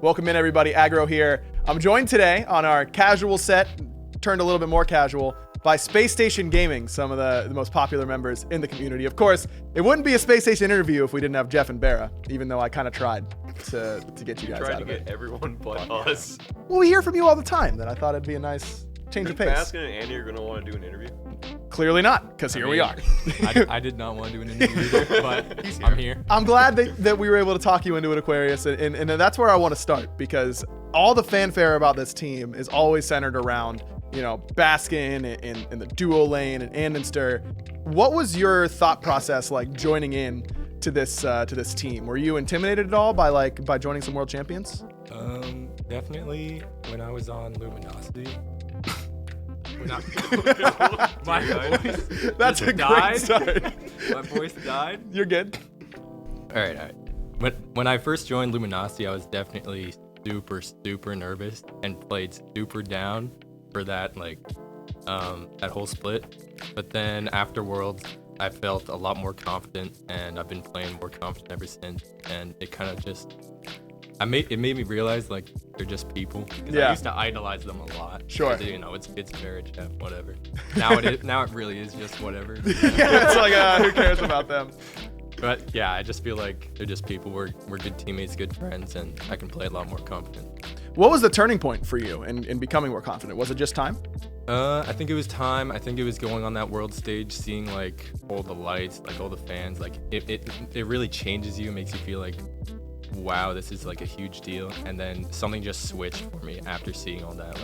Welcome in, everybody. Aggro here. I'm joined today on our casual set, turned a little bit more casual, by Spacestation Gaming, some of the most popular members in the community. Of course, it wouldn't be a Spacestation interview if we didn't have Jeff and Bera, even though I kind of tried to get you guys out of it. Tried to get everyone but us. Well, we hear from you all the time, that I thought it'd be a nice change of pace. Baskin and Andy are going to want to do an interview? Clearly not, because here we are. I did not want to do an interview either, but I'm here. I'm glad that we were able to talk you into it, Aquarius, and that's where I want to start, because all the fanfare about this team is always centered around, you know, Baskin and the duo lane and Andenster. What was your thought process like joining in to this team? Were you intimidated at all by joining some world champions? Definitely when I was on Luminosity. My voice That's a great start. My voice died. You're good. All right. When I first joined Luminosity, I was definitely super nervous and played super down for that that whole split. But then after Worlds, I felt a lot more confident, and I've been playing more confident ever since. And it kind of just it made me realize they're just people. Yeah. I used to idolize them a lot. Sure. You know, it's marriage, whatever. Now it really is just whatever. Yeah, it's like who cares about them? But yeah, I just feel like they're just people. We're good teammates, good friends, and I can play a lot more confident. What was the turning point for you in becoming more confident? Was it just time? I think it was time. I think it was going on that world stage, seeing all the lights, all the fans. It really changes you, makes you feel like, wow, this is a huge deal. And then something just switched for me after seeing all that.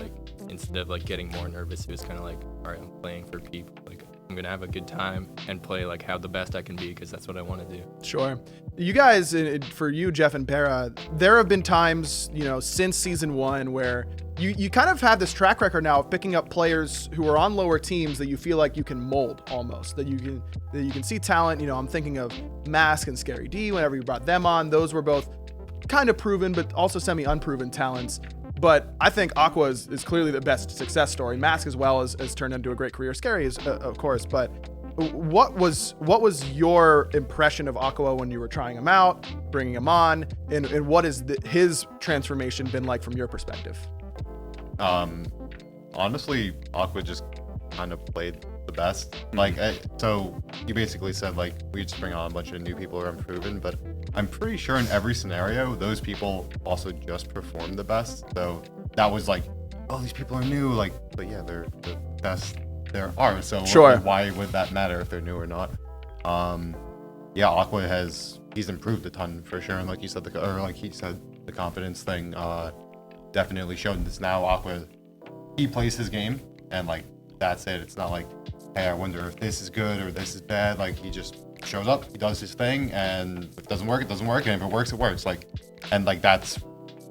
Instead of getting more nervous, it was kind of all right, I'm playing for people. I'm gonna have a good time and play how the best I can be, because that's what I want to do. Sure. You guys, for you, Jeff and Bera, there have been times, since season 1 where you kind of have this track record now of picking up players who are on lower teams that you feel like you can mold almost, that you can see talent. I'm thinking of Mask and Scary D. Whenever you brought them on, those were both kind of proven but also semi-unproven talents. But I think Aqua is clearly the best success story. Mask as well has turned into a great career. Scary is, of course. But what was your impression of Aqua when you were trying him out, bringing him on, and what is his transformation been like from your perspective? Honestly, Aqua just kind of played the best. So you basically said we just bring on a bunch of new people who are unproven, but I'm pretty sure in every scenario, those people also just performed the best. So that was oh, these people are new, but yeah, they're the best there are. So sure. Why would that matter if they're new or not? Yeah, Aqua he's improved a ton for sure. And like you said, the confidence thing definitely showed this now. Aqua, he plays his game, and that's it. It's not hey, I wonder if this is good or this is bad. He just shows up, he does his thing, and if it doesn't work, it doesn't work, and if it works, it works. That's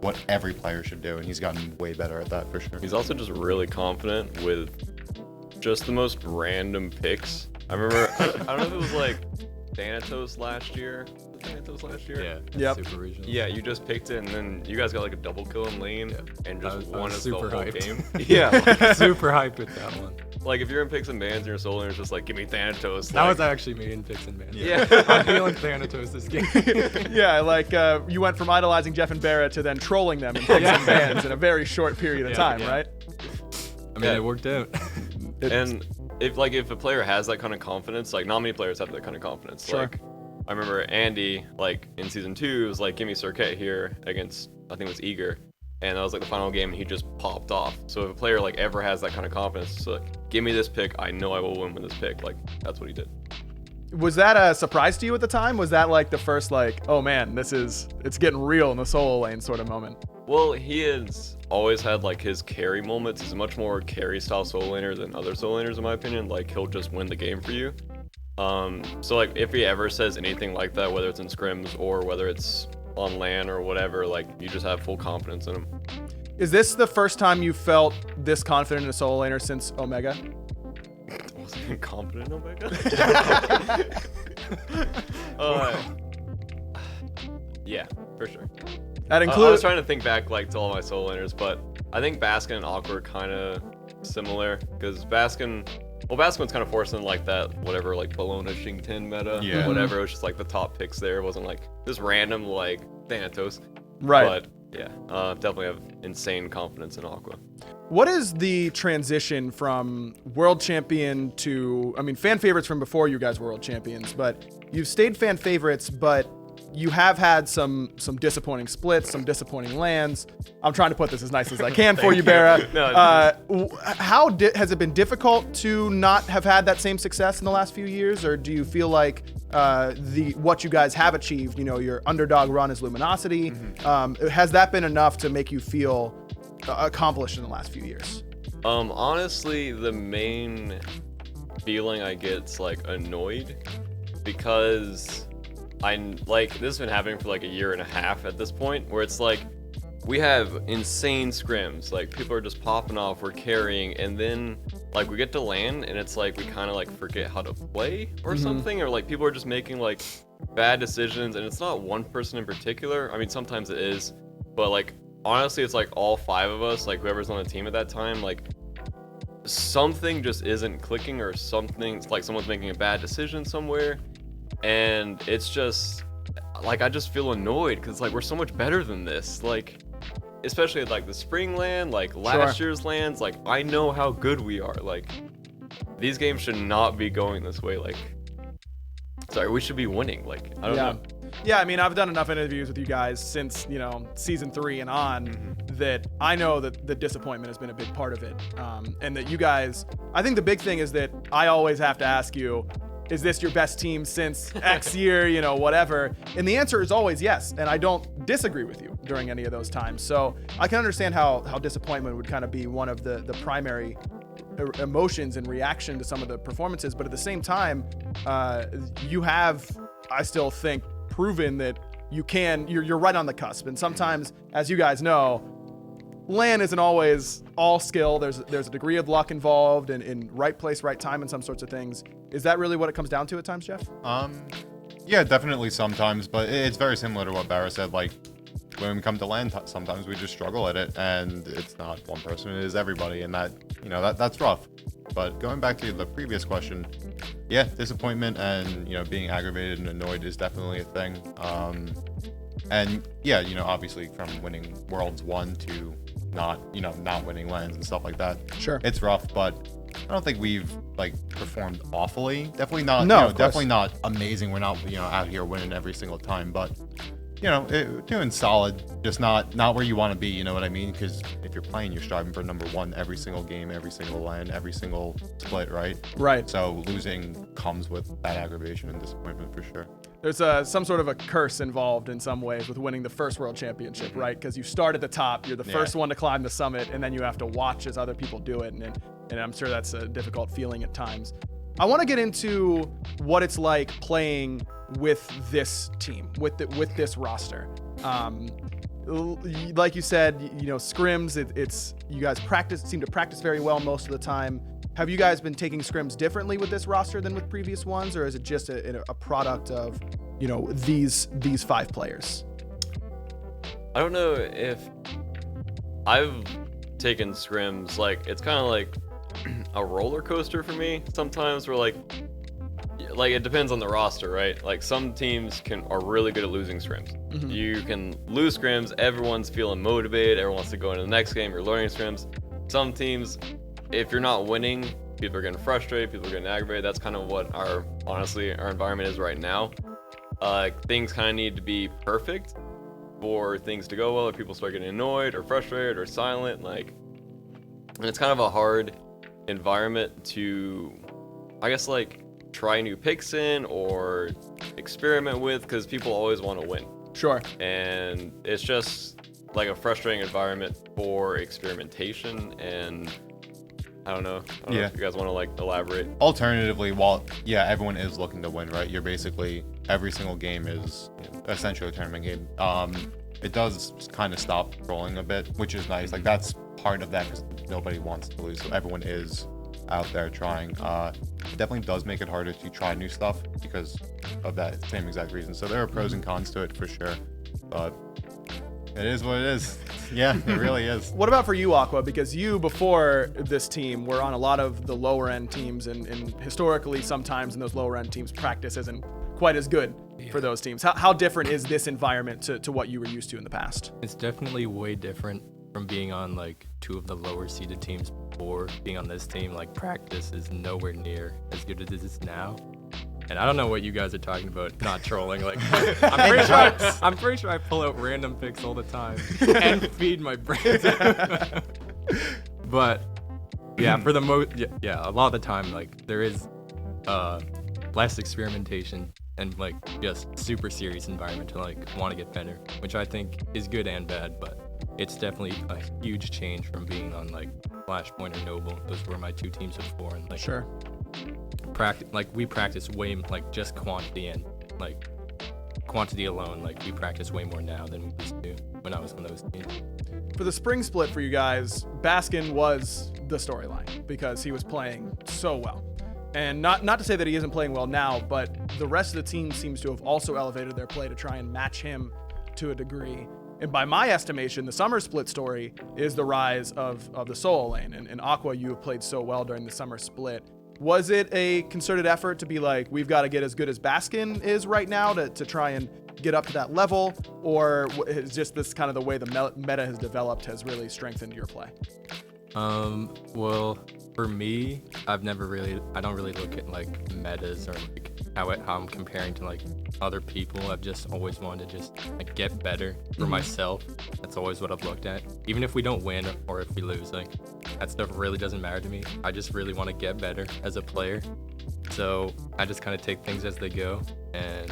what every player should do, and he's gotten way better at that for sure. He's also just really confident with just the most random picks. I remember, I don't know if it was Thanatos last year. Yeah. Yep. Super regional. Yeah, you just picked it, and then you guys got a double kill in lane, and just won us the whole hyped. game. Yeah. Super hyped with that one. If you're in picks and bans and you're solo, and it's just give me Thanatos. That was actually me in picks and bans. Yeah. I'm feeling Thanatos this game. Yeah, you went from idolizing Jeff and Bera to then trolling them in picks and bans in a very short period of time, right? I mean, it worked out. And if a player has that kind of confidence, not many players have that kind of confidence. Sure. I remember Andy, in season 2, was give me Circuit here against, I think it was Eager. And that was the final game, and he just popped off. So if a player ever has that kind of confidence, it's give me this pick, I know I will win with this pick. That's what he did. Was that a surprise to you at the time? Was that the first oh man, it's getting real in the solo lane sort of moment? Well, he has always had his carry moments. He's a much more carry style solo laner than other solo laners in my opinion. He'll just win the game for you. So if he ever says anything like that, whether it's in scrims or whether it's on LAN or whatever, you just have full confidence in him. Is this the first time you felt this confident in a solo laner since Omega? Wasn't confident in Omega? Yeah, for sure. That I includes. was trying to think back to all my solo laners, but I think Baskin and Aqua are kind of similar, because Baskin's kind of forcing that whatever Bologna Shington meta, Yeah. whatever. It was just the top picks there. It wasn't this random Thanatos. Right. But Yeah, definitely have insane confidence in Aqua. What is the transition from world champion to, I mean, fan favorites from before you guys were world champions, but you've stayed fan favorites, but you have had some disappointing splits, some disappointing lands. I'm trying to put this as nice as I can for you, Barra. Has it been difficult to not have had that same success in the last few years, or do you feel like what you guys have achieved, your underdog run is Luminosity, has that been enough to make you feel accomplished in the last few years? Honestly, the main feeling I get is like annoyed, because this has been happening for like a year and a half at this point, where it's like we have insane scrims, like people are just popping off, we're carrying, and then like we get to land and it's like we kind of like forget how to play or something, or like people are just making like bad decisions, and it's not one person in particular. I mean, sometimes it is, but like honestly it's like all 5 of us, like whoever's on the team at that time, like something just isn't clicking, or something like someone's making a bad decision somewhere, and it's just like I just feel annoyed, because like we're so much better than this, like especially like the spring land, like last year's lands, like I know how good we are, like these games should not be going this way, like sorry, we should be winning, like I don't know. Yeah, I mean, I've done enough interviews with you guys since, season 3 and on, that I know that the disappointment has been a big part of it. And that you guys, I think the big thing is that I always have to ask you, is this your best team since X year, whatever? And the answer is always yes. And I don't disagree with you during any of those times. So I can understand how disappointment would kind of be one of the primary emotions and reaction to some of the performances. But at the same time, you have, I still think, proven that you're right on the cusp. And sometimes, as you guys know, LAN isn't always all skill. There's a degree of luck involved, and in right place, right time, and some sorts of things. Is that really what it comes down to at times, Jeff? Yeah, definitely sometimes, but it's very similar to what Barra said. Like when we come to LAN, sometimes we just struggle at it, and it's not one person, it is everybody, and that's rough. But going back to the previous question, yeah, disappointment and being aggravated and annoyed is definitely a thing. And yeah, obviously from winning Worlds 1 to not winning lands and stuff like that. Sure. It's rough, but I don't think we've like performed awfully. Definitely not. No, definitely not amazing. We're not out here winning every single time, but doing solid. Just not where you want to be. You know what I mean? Because if you're playing, you're striving for number 1 every single game, every single land, every single split, right? Right. So losing comes with that aggravation and disappointment for sure. There's some sort of a curse involved in some ways with winning the first world championship, right? Because you start at the top, you're the first one to climb the summit, and then you have to watch as other people do it, and I'm sure that's a difficult feeling at times. I want to get into what it's like playing with this team, with this roster. Like you said, scrims, it's you guys seem to practice very well most of the time. Have you guys been taking scrims differently with this roster than with previous ones, or is it just a product of, these 5 players? I don't know if I've taken scrims, like it's kind of like a roller coaster for me sometimes, where like it depends on the roster, right? Like some teams are really good at losing scrims. You can lose scrims, everyone's feeling motivated, everyone wants to go into the next game, you're learning scrims. Some teams, if you're not winning, people are getting frustrated, people are getting aggravated. That's kind of what our environment is right now. Things kind of need to be perfect for things to go well, or people start getting annoyed or frustrated or silent. And it's kind of a hard environment to, I guess, try new picks in or experiment with, because people always want to win. Sure. And it's just like a frustrating environment for experimentation, and I don't know if you guys want to elaborate. Alternatively, while everyone is looking to win, right? You're basically, every single game is essentially a tournament game. It does kind of stop rolling a bit, which is nice. Like that's part of that, because nobody wants to lose, so everyone is out there trying. It definitely does make it harder to try new stuff because of that same exact reason. So there are pros and cons to it for sure, but it is what it is. Yeah, it really is. What about for you, Aqua? Because you, before this team, were on a lot of the lower end teams, and historically, sometimes in those lower end teams, practice isn't quite as good for those teams. How different is this environment to what you were used to in the past? It's definitely way different from being on like 2 of the lower seeded teams before. Being on this team, like practice is nowhere near as good as it is now. And I don't know what you guys are talking about, not trolling. Like, I'm pretty sure I pull out random picks all the time and feed my brains. But yeah, for the most, yeah, a lot of the time, like there is less experimentation and like just super serious environment to like want to get better, which I think is good and bad. But it's definitely a huge change from being on like Flashpoint or Noble. Those were my 2 teams before, and like Sure. We practice way like just quantity and like quantity alone. Like we practice way more now than we used to when I was on those teams. For the spring split for you guys, Baskin was the storyline because he was playing so well. And not to say that he isn't playing well now, but the rest of the team seems to have also elevated their play to try and match him to a degree. And by my estimation, the summer split story is the rise of the solo lane. And Aqua, you have played so well during the summer split. Was it a concerted effort to be like, we've got to get as good as Baskin is right now to try and get up to that level? Or is just this kind of the way the meta has developed has really strengthened your play? Well, for me, I don't really look at like metas or like how I'm comparing to like other people. I've just always wanted to just like get better for myself. That's always what I've looked at. Even if we don't win or if we lose, like that stuff really doesn't matter to me. I just really want to get better as a player. So I just kind of take things as they go. And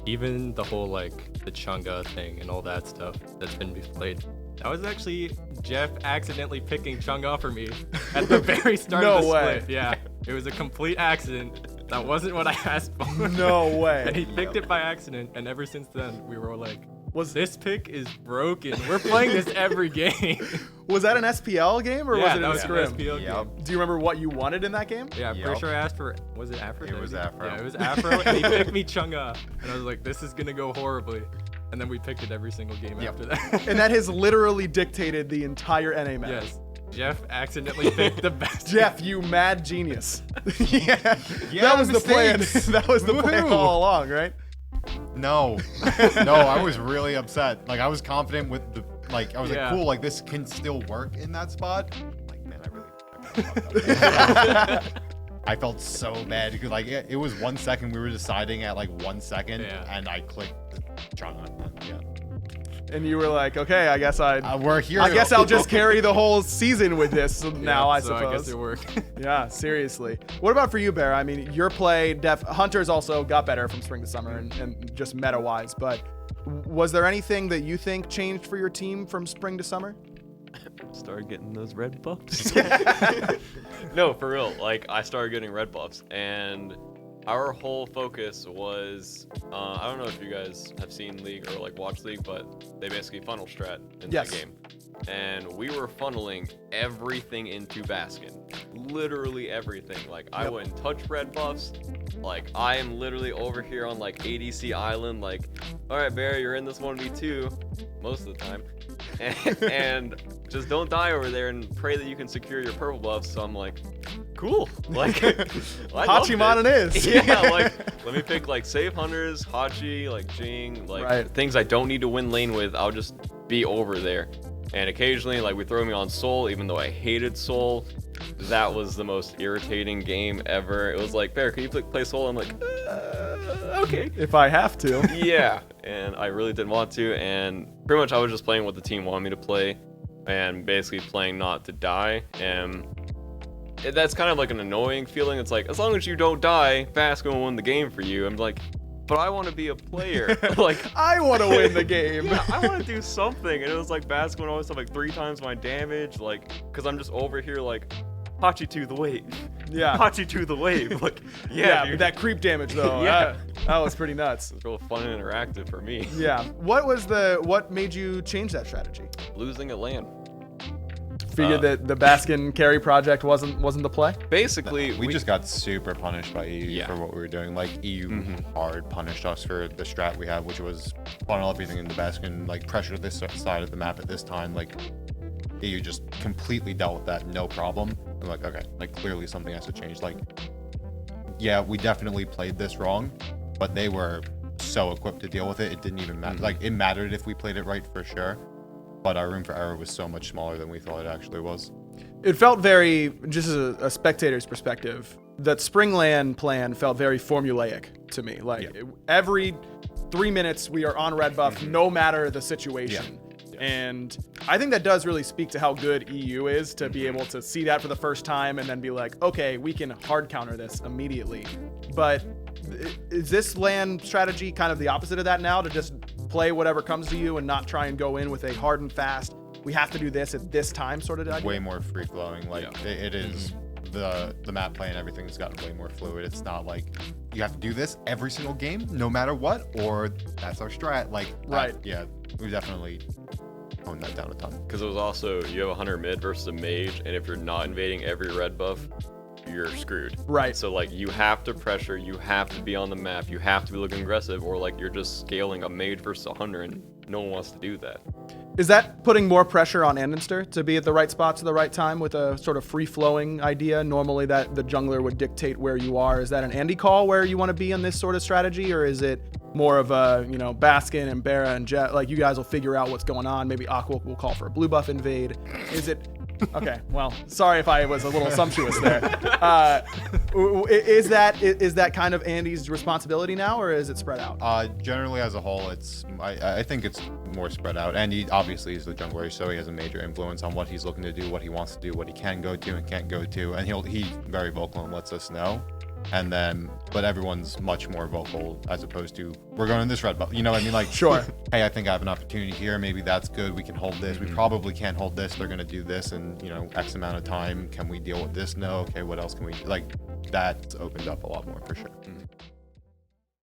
even the whole like the Chunga thing and all that stuff that's been played, that was actually Jeff accidentally picking Chunga for me at the very start of the split. Yeah, it was a complete accident. That wasn't what I asked for. No way. And he picked it by accident, and ever since then, we were like, this pick is broken. We're playing this every game. Was that an SPL game or was it a Scrim? An SPL game. Do you remember what you wanted in that game? Yeah, I'm pretty sure I asked for, was it Afro? It was Afro. Yeah, it was Afro, and he picked me Chunga. And I was like, this is going to go horribly. And then we picked it every single game after that. And that has literally dictated the entire NA map. Yes. Jeff accidentally picked the best. Jeff, you mad genius. yeah, that was mistakes. the plan. That was the plan all along, right? No, I was really upset. Like I was confident with the like. I was like, cool. Like this can still work in that spot. Like man, I felt so bad because like it was 1 second. We were deciding at like 1 second, and I clicked Chunga. Yeah. And you were like, okay, I guess we're here. I guess I'll just carry the whole season with this now, I suppose. I guess it worked. Yeah, seriously. What about for you, Bear? I mean, your play, Hunters also got better from spring to summer and just meta-wise, but was there anything that you think changed for your team from spring to summer? Started getting those red buffs. No, for real. Like, I started getting red buffs, and our whole focus was, I don't know if you guys have seen League or like watched League, but they basically funnel strat in that game. And we were funneling everything into Baskin. Literally everything. Like, I wouldn't touch red buffs. Like, I am literally over here on like ADC Island, like, alright, Barry, you're in this 1v2 most of the time. And just don't die over there and pray that you can secure your purple buffs. So I'm like, cool. Like, Hachiman it is. Yeah, like, let me pick like save hunters, Hachi, like Jing, like things I don't need to win lane with. I'll just be over there. And occasionally, like, we throw me on Soul, even though I hated Soul. That was the most irritating game ever. It was like, Bear, can you play Soul? I'm like, okay. If I have to. Yeah, and I really didn't want to. And pretty much I was just playing what the team wanted me to play and basically playing not to die. And that's kind of like an annoying feeling. It's like, as long as you don't die, Baskin will win the game for you. I'm like, but I want to be a player. Like, I want to win the game. Yeah, I want to do something. And it was like Baskin would always have like 3 times my damage, like, because I'm just over here like, Hachi to the wave. Yeah. Hachi to the wave. Like, yeah, that creep damage though. Yeah. That was pretty nuts. It was real fun and interactive for me. Yeah. What made you change that strategy? Losing at LAN. Figured that the Baskin carry project wasn't the play? Basically, we just got super punished by EU for what we were doing. Like, EU hard punished us for the strat we had, which was funnel everything into Baskin, like pressure this side of the map at this time. Like, EU just completely dealt with that, no problem. I'm like, okay, like clearly something has to change. Like, yeah, we definitely played this wrong, but they were so equipped to deal with it. It didn't even matter. Like, it mattered if we played it right for sure, but our room for error was so much smaller than we thought it actually was. It felt very, just as a spectator's perspective, that Springland plan felt very formulaic to me. Like every 3 minutes we are on red buff, no matter the situation. And I think that does really speak to how good EU is to be able to see that for the first time and then be like, okay, we can hard counter this immediately. But is this LAN strategy kind of the opposite of that now, to just play whatever comes to you and not try and go in with a hard and fast, we have to do this at this time sort of idea? Way more free flowing. Like it is the map play and everything's gotten way more fluid. It's not like you have to do this every single game, no matter what, or that's our strat. Like yeah, we definitely honed that down a ton. Because it was also, you have a hunter mid versus a mage, and if you're not invading every red buff, you're screwed. Right. So like you have to pressure, you have to be on the map, you have to be looking aggressive, or like you're just scaling a mage versus a hunter, and no one wants to do that. Is that putting more pressure on Andenster to be at the right spots at the right time with a sort of free-flowing idea? Normally that the jungler would dictate where you are. Is that an Andy call where you want to be in this sort of strategy, or is it more of a, you know, Baskin and Barra and Jet, like you guys will figure out what's going on? Maybe Aqua will call for a blue buff invade. Is it... Okay, well, sorry if I was a little sumptuous there. Is that kind of Andy's responsibility now, or is it spread out? Generally, as a whole, I think it's more spread out. Andy obviously is the jungler, so he has a major influence on what he's looking to do, what he wants to do, what he can go to and can't go to, and he's very vocal and lets us know. And then, but everyone's much more vocal as opposed to, we're going in this red buff. You know what I mean? Like, sure. Hey, I think I have an opportunity here. Maybe that's good. We can hold this. We probably can't hold this. They're going to do this in, you know, X amount of time. Can we deal with this? No. Okay, what else can we do? Like, that's opened up a lot more for sure.